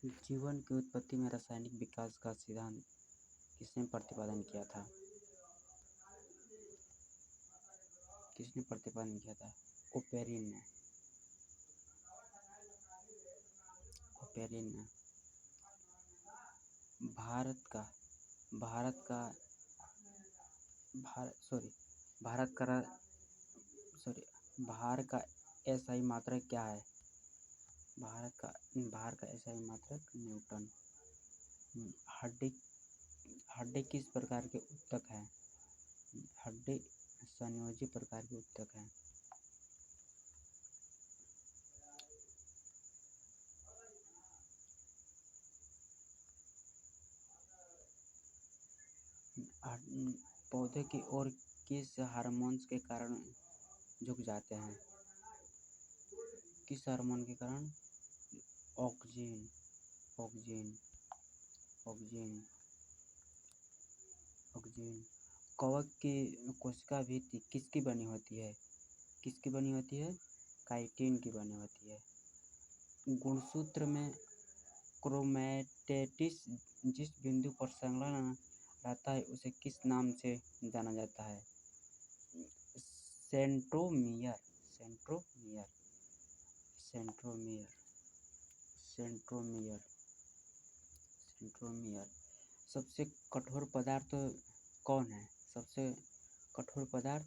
जीवन की उत्पत्ति में रासायनिक विकास का सिद्धांत किसने प्रतिपादन किया था? किसने प्रतिपादन किया था? ओपेरिन ने। ओपेरिन ने। भारत का भारत का भारत सॉरी भारत का सॉरी भार का एसआई मात्रक क्या है? भार का एसआई मात्रक न्यूटन। हड्डी हड्डी किस प्रकार के ऊतक हैं? हड्डी संयोजी प्रकार के ऊतक हैं। पौधे की ओर किस हार्मोन्स के कारण झुक जाते हैं? किस हार्मोन के कारण? Oxygen oxygen oxygen oxygen. कवक की कोशिका भित्ति किसकी बनी होती है? किसकी बनी होती है? काइटिन की बनी होती है। गुणसूत्र में क्रोमैटिस जिस बिंदु पर संलग्न रहता है उसे किस नाम से जाना जाता है? Centromere centromere centromere centromere centromere. सबसे कठोर पदार्थ कौन है? सबसे कठोर पदार्थ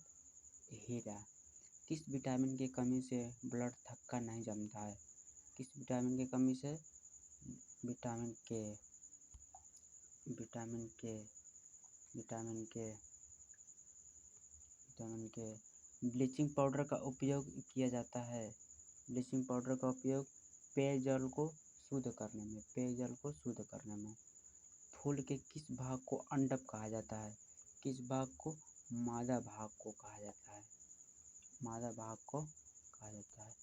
हीरा। किस विटामिन की कमी से ब्लड थक्का नहीं जमता है? किस विटामिन की कमी से? विटामिन के विटामिन के विटामिन के विटामिन के। ब्लीचिंग पाउडर का उपयोग किया जाता है। ब्लीचिंग पाउडर का उपयोग पेयजल को शुद्ध करने में। फूल के किस भाग को अंडक कहा जाता है? किस भाग को? मादा भाग को कहा जाता है। मादा भाग को कहा जाता है।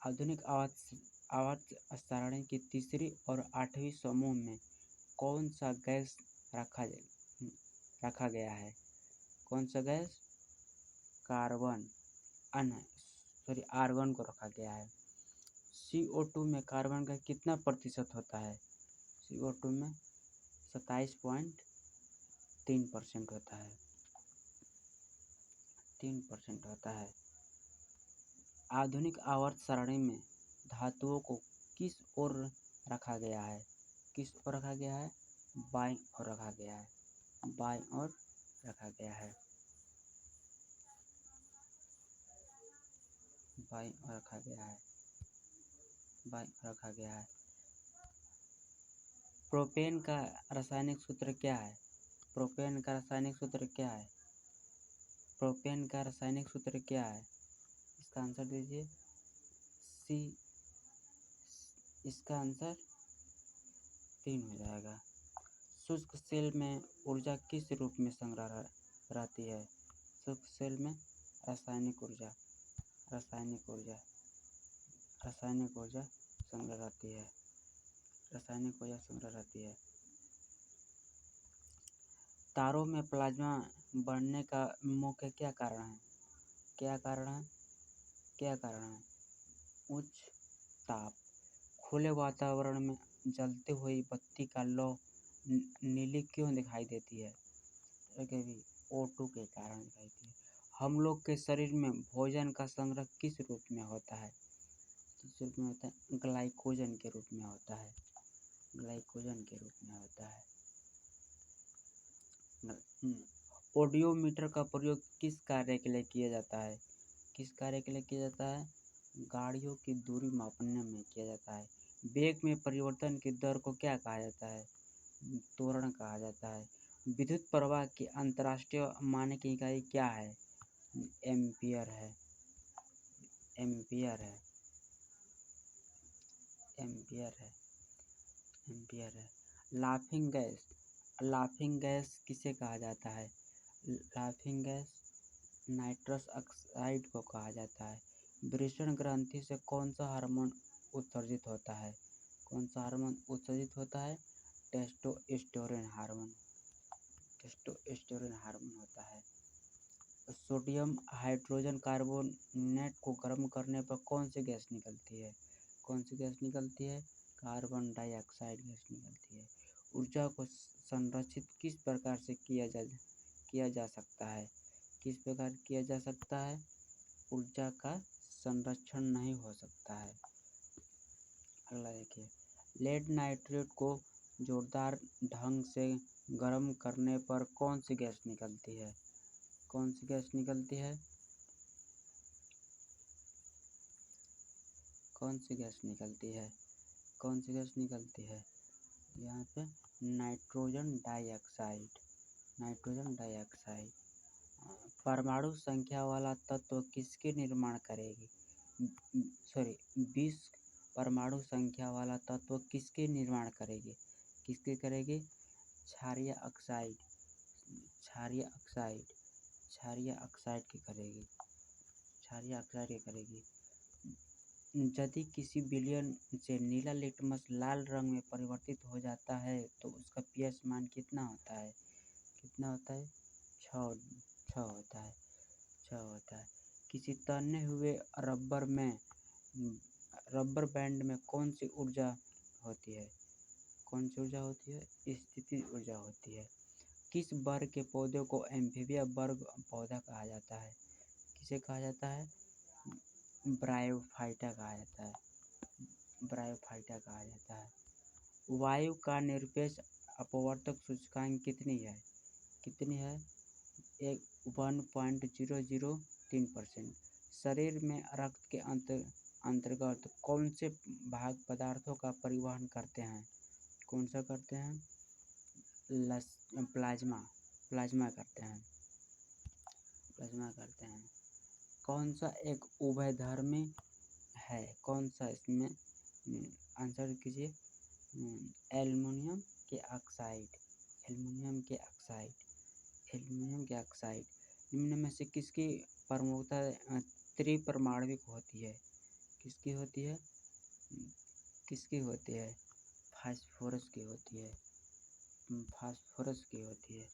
आधुनिक आवर्त सारणी की तीसरी और आठवीं समूह में कौन सा गैस रखा गया है? कौन सा गैस? आर्गन को रखा गया है। CO2 में कार्बन का कितना प्रतिशत होता है? CO2 में 27.3% होता है। 3% होता है। आधुनिक आवर्त सारणी में धातुओं को किस ओर रखा गया है? किस ओर रखा गया है? बाईं ओर रखा गया है। बाईं ओर रखा गया है। बाईं ओर रखा गया है। बाईं ओर रखा गया है। प्रोपेन का रासायनिक सूत्र क्या है? प्रोपेन का रासायनिक सूत्र क्या है? प्रोपेन का रासायनिक सूत्र क्या है? इसका आंसर दीजिए। इसका आंसर 3 हो जाएगा। शुष्क सेल में ऊर्जा किस रूप में संग्रह रहती है? शुष्क सेल में रासायनिक ऊर्जा संग्रह रहती है। रासायनिक ऊर्जा संग्रह रहती है। तारों में प्लाज्मा बढ़ने का मुख्य क्या कारण है? क्या कारण है? उच्च ताप। खुले वातावरण में जलती हुई बत्ती का लौ नीली क्यों दिखाई देती है? कभी O2 के कारण दिखाई देती है। हम लोग के शरीर में भोजन का संग्रह किस रूप में होता है? किस रूप में होता है? ग्लाइकोजन के रूप में होता है। ग्लाइकोजन के रूप में होता है। ओडोमीटर का प्रयोग किस कार्य के लिए किया जाता है? किस कार्य के लिए किया जाता है? गाड़ियों की दूरी मापने में किया जाता है। वेग में परिवर्तन की दर को क्या कहा जाता है? त्वरण कहा जाता है। विद्युत प्रवाह की अंतर्राष्ट्रीय मानक इकाई क्या है? एम्पियर है। एम्पियर है। एम्पियर है। एम्पियर है। लाफिंग गैस किसे कहा जाता है? लाफिंग गैस नाइट्रस ऑक्साइड को कहा जाता है। वृषण ग्रंथि से कौन सा हार्मोन उत्सर्जित होता है? कौन सा हार्मोन उत्सर्जित होता है? टेस्टोस्टेरोन हार्मोन होता है। सोडियम हाइड्रोजन कार्बोनेट को गर्म करने पर कौन सी गैस निकलती है? कौन सी गैस निकलती है? कार्बन डाइऑक्साइड गैस निकलती है। ऊर्जा को संरक्षित किस प्रकार से किया जा सकता है? किस प्रकार किया जा सकता है? ऊर्जा का संरक्षण नहीं हो सकता है। अगला देखिए, लेड नाइट्रेट को जोरदार ढंग से गर्म करने पर कौन सी गैस निकलती है? कौन सी गैस निकलती है? कौन सी गैस निकलती है? कौन सी गैस निकलती है? यहाँ पे नाइट्रोजन डाइऑक्साइड। Nitrogen dioxide. परमाणु संख्या वाला तत्व किसके निर्माण करेगी? सॉरी 20 परमाणु संख्या वाला तत्व किसके निर्माण करेगी? किसके करेगी? क्षारीय ऑक्साइड। क्षारीय ऑक्साइड। क्षारीय ऑक्साइड की करेगी। क्षारीय ऑक्साइड की करेगी। यदि किसी विलयन से नीला लिटमस लाल रंग में परिवर्तित हो जाता है तो उसका पीएच मान कितना होता है? कितना होता है? 6 होता है। 6 होता है। किसी तने हुए रबर बैंड में कौन सी ऊर्जा होती है? कौन सी ऊर्जा होती है? स्थितिज ऊर्जा होती है। किस वर्ग के पौधे को एम्फीबिया वर्ग पौधा कहा जाता है? किसे कहा जाता है? ब्रायोफाइटा कहा जाता है। ब्रायोफाइटा कहा जाता है। वायु का निरपेक्ष अपवर्तक सूचकांक कितनी है? कितनी है? 1.003%। शरीर में रक्त के अंतर्गत कौन से भाग पदार्थों का परिवहन करते हैं? कौन सा करते हैं? प्लाज्मा। प्लाज्मा करते हैं। प्लाज्मा करते हैं। कौन सा एक उभयधर्मी है? कौन सा इसमें आंसर कीजिए। एल्युमिनियम के ऑक्साइड। एल्युमिनियम के ऑक्साइड। एल्युमिनियम के ऑक्साइड। निम्न में से किसकी प्रमुखता त्रिपरमाणविक होती है? किसकी होती है? किसकी होती है? फास्फोरस की होती है। फास्फोरस की होती है।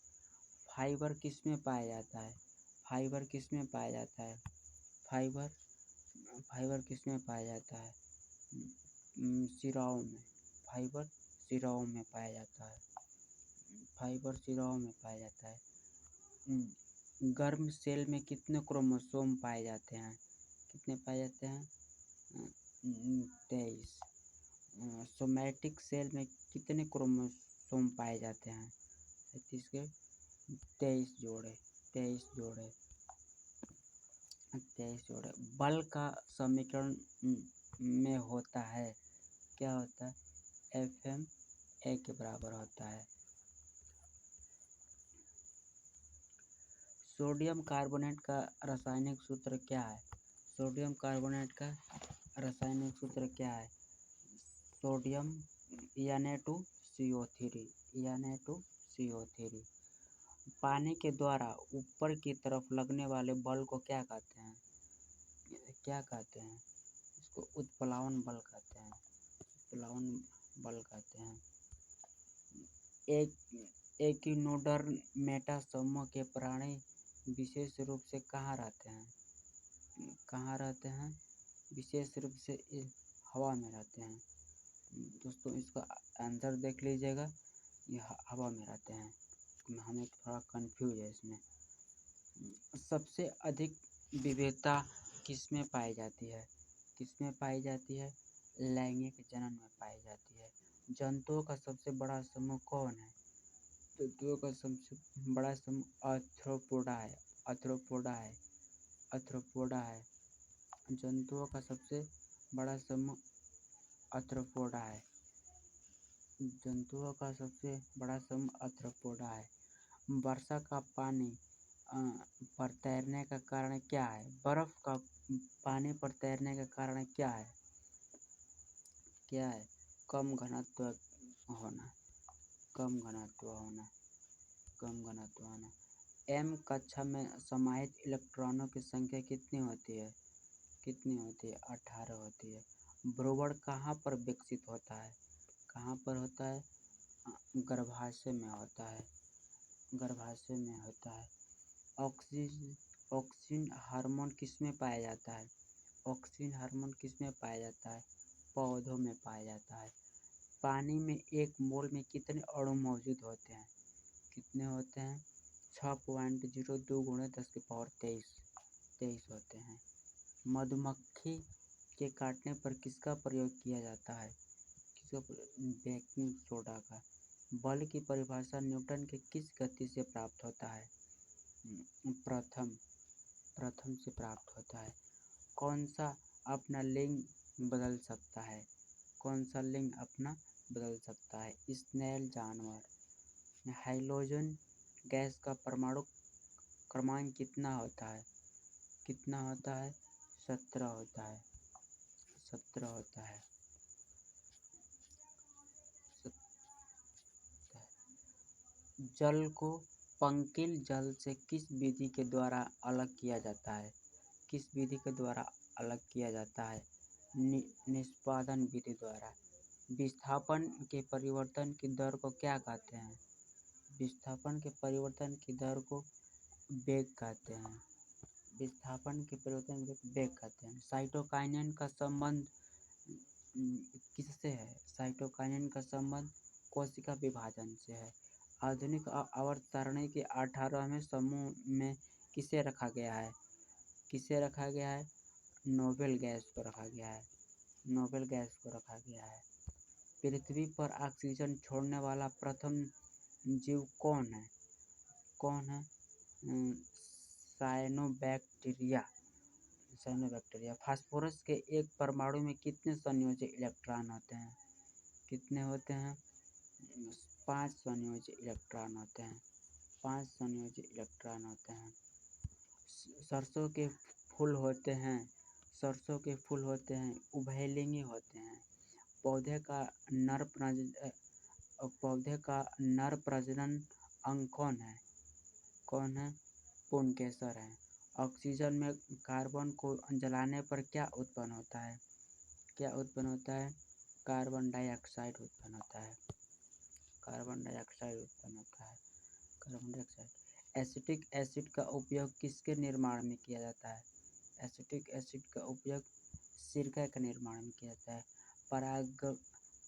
फाइबर किस में पाया जाता है? फाइबर किस में पाया जाता है? फाइबर किस में पाया जाता है? शिराओं में। फाइबर शिराओं में पाया जाता है। फाइबर शिराओं में पाया जाता है। गर्म सेल में कितने क्रोमोसोम पाए जाते हैं? कितने पाए जाते हैं? 23। सोमैटिक सेल में कितने क्रोमोसोम पाए जाते हैं? 33 के 23 जोड़े। 23 जोड़े। 23 जोड़े। बल का समीकरण में होता है, क्या होता है? Fm A के बराबर होता है। सोडियम कार्बोनेट का रासायनिक सूत्र क्या है? सोडियम कार्बोनेट का रासायनिक सूत्र क्या है? Sodium Na2CO3। पानी के द्वारा ऊपर की तरफ लगने वाले बल को क्या कहते हैं? क्या कहते हैं? इसको उत्प्लावन बल कहते हैं। उत्प्लावन बल कहते हैं। एकिनोडर्मेटा समूह के प्राणी विशेष रूप से कहाँ रहते हैं? कहाँ रहते हैं? विशेष रूप से हवा में रहते हैं। दोस्तों इसका आंसर देख लीजिएगा, ये हवा में रहते हैं। हमें थोड़ा कंफ्यूज है इसमें। सबसे अधिक विविधता किस में पाई जाती है? किस में पाई जाती है? लैंगिक जनन में पाई जाती है। जंतुओं का सबसे बड़ा समूह कौन है? जंतुओं का सबसे बड़ा समूह आर्थ्रोपोडा है। आर्थ्रोपोडा है। आर्थ्रोपोडा है। जंतुओं का सबसे बड़ा समूह आर्थ्रोपोडा है। जंतुओं का सबसे बड़ा समूह आर्थ्रोपोडा है। वर्षा का पानी पर तैरने का कारण क्या है? बर्फ का पानी पर तैरने का कारण क्या है? क्या है? कम घनत्व होना। कम घनत्व होना। कम घनत्व होना। एम कक्षा में समाहित इलेक्ट्रॉनों की संख्या कितनी होती है? कितनी होती है? 18 होती है। भ्रूण कहाँ पर विकसित होता है? कहाँ पर होता है? गर्भाशय में होता है। गर्भाशय में होता है। ऑक्सीन हार्मोन किस में पाया जाता है? ऑक्सीन हार्मोन किस में पाया जाता है? पौधों में पाया जाता है। पानी में 1 मोल में कितने अणु मौजूद होते हैं? कितने होते हैं? 6.02 × 10⁻23 होते हैं। मधुमक्खी के काटने पर किसका प्रयोग किया जाता है? बेकिंग सोडा का। बल की परिभाषा न्यूटन के किस गति से प्राप्त होता है? प्रथम से प्राप्त होता है। कौन सा अपना लिंग बदल सकता है? कौन सा लिंग अपना बदल सकता है? स्नेल जानवर। हाइड्रोजन गैस का परमाणु क्रमांक कितना होता है? कितना होता है? 17 होता है। 17 होता है। जल को पंकिल जल से किस विधि के द्वारा अलग किया जाता है? किस विधि के द्वारा अलग किया जाता है? निष्पादन विधि द्वारा। विस्थापन के परिवर्तन की दर को क्या कहते हैं? विस्थापन के परिवर्तन की दर को वेग कहते हैं। विस्थापन के परिवर्तन को वेग कहते हैं। साइटोकाइनेन का संबंध किससे है? साइटोकाइनेन का संबंध कोशिका विभाजन से है। आधुनिक आवर्त सारणी के 18वें समूह में किसे रखा गया है? किसे रखा गया है? नोबेल गैस को रखा गया है। नोबेल गैस को रखा गया है। पृथ्वी पर ऑक्सीजन छोड़ने वाला प्रथम जीव कौन है? कौन है? साइनोबैक्टीरिया। फास्फोरस के एक परमाणु में कितने संयोजी इलेक्ट्रॉन होते हैं? कितने होते हैं? 5 संयोजी इलेक्ट्रॉन होते हैं। 5 संयोजी इलेक्ट्रॉन होते हैं। सरसों के फूल होते हैं। सरसों के फूल होते हैं उभयलिंगी होते हैं। पौधे का नर प्रजनन अंग कौन है? कौन है? पुंकेसर है। ऑक्सीजन में कार्बन को जलाने पर क्या उत्पन्न होता है? क्या उत्पन्न होता है? कार्बन डाइऑक्साइड उत्पन्न होता है। कार्बन डाइऑक्साइड उत्पन्न होता है। Carbon dioxide. एसिटिक एसिड का उपयोग किसके निर्माण में किया जाता है? एसिटिक एसिड का उपयोग सिरका के निर्माण में किया जाता है।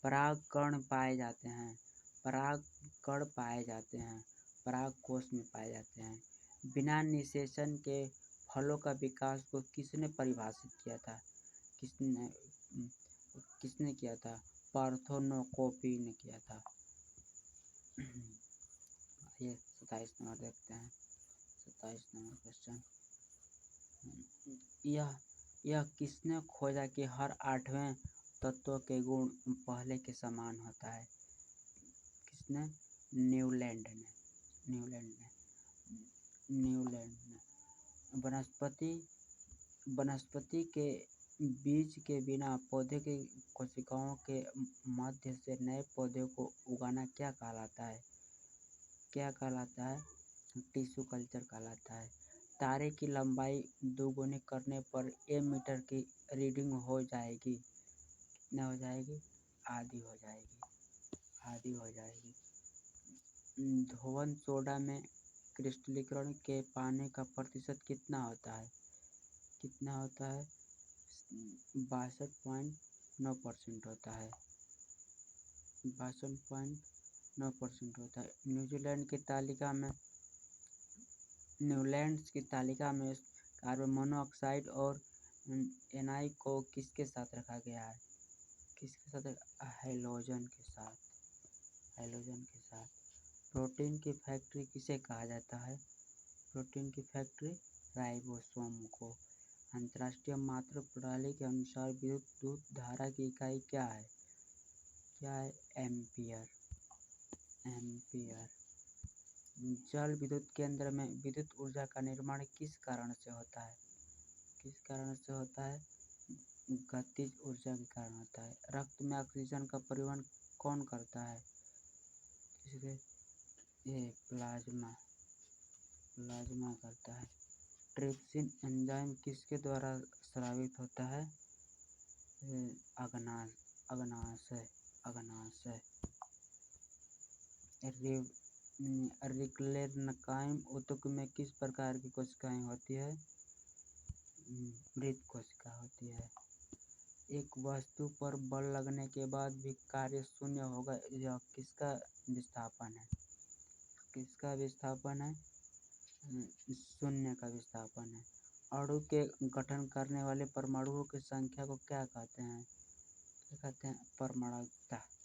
परागकण पाए जाते हैं। परागकण पाए जाते हैं। परागकोश में पाए जाते हैं। बिना निषेचन के फलों का विकास को किसने परिभाषित किया था? किसने किया था? पार्थेनोकोपी ने किया था। ये 27 नंबर देखते हैं। 27 नंबर क्वेश्चन। यह किसने खोजा कि हर 8वें तत्व के गुण पहले के समान होता है? किसने? न्यूलैंड ने। वनस्पति के बीज के बिना पौधे की कोशिकाओं के मध्य से नए पौधे को उगाना क्या कहलाता है? क्या कहलाता है? टिश्यू कल्चर कहलाता है। तारे की लंबाई दोगुनी करने पर मीटर की रीडिंग हो जाएगी। कितना हो जाएगी? आधी हो जाएगी। आधी हो जाएगी। धोवन सोडा में क्रिस्टलीकरण के पाने का प्रतिशत कितना होता है? कितना होता है? 62.9% होता है। 62.9% होता है। न्यूजीलैंड की तालिका में कार्बन मोनोऑक्साइड और एनआई को किसके साथ रखा गया है? किसके साथ? हैलोजन के साथ। हैलोजन के साथ। प्रोटीन की फैक्ट्री किसे कहा जाता है? प्रोटीन की फैक्ट्री राइबोसोम को। अंतर्राष्ट्रीय मात्रक प्रणाली के अनुसार विद्युत धारा की इकाई क्या है? क्या है? एम्पियर। जल विद्युत केंद्र में विद्युत ऊर्जा का निर्माण किस कारण से होता है? किस कारण से होता है? गतिज ऊर्जा के कारण होता है। रक्त में ऑक्सीजन का परिवहन कौन करता है? ये प्लाज्मा करता है। ट्रिप्सिन एंजाइम किसके द्वारा स्रावित होता है? अग्नाशय। रिक्लेनकाइम ऊतक में किस प्रकार की कोशिकाएं होती है? मृत कोशिका होती है। एक वस्तु पर बल लगने के बाद भी कार्य शून्य होगा, यह किसका विस्थापन है? किसका विस्थापन है? शून्य का विस्थापन है। अणु के गठन करने वाले परमाणुओं की संख्या को क्या कहते हैं? क्या कहते हैं? परमाणुकता।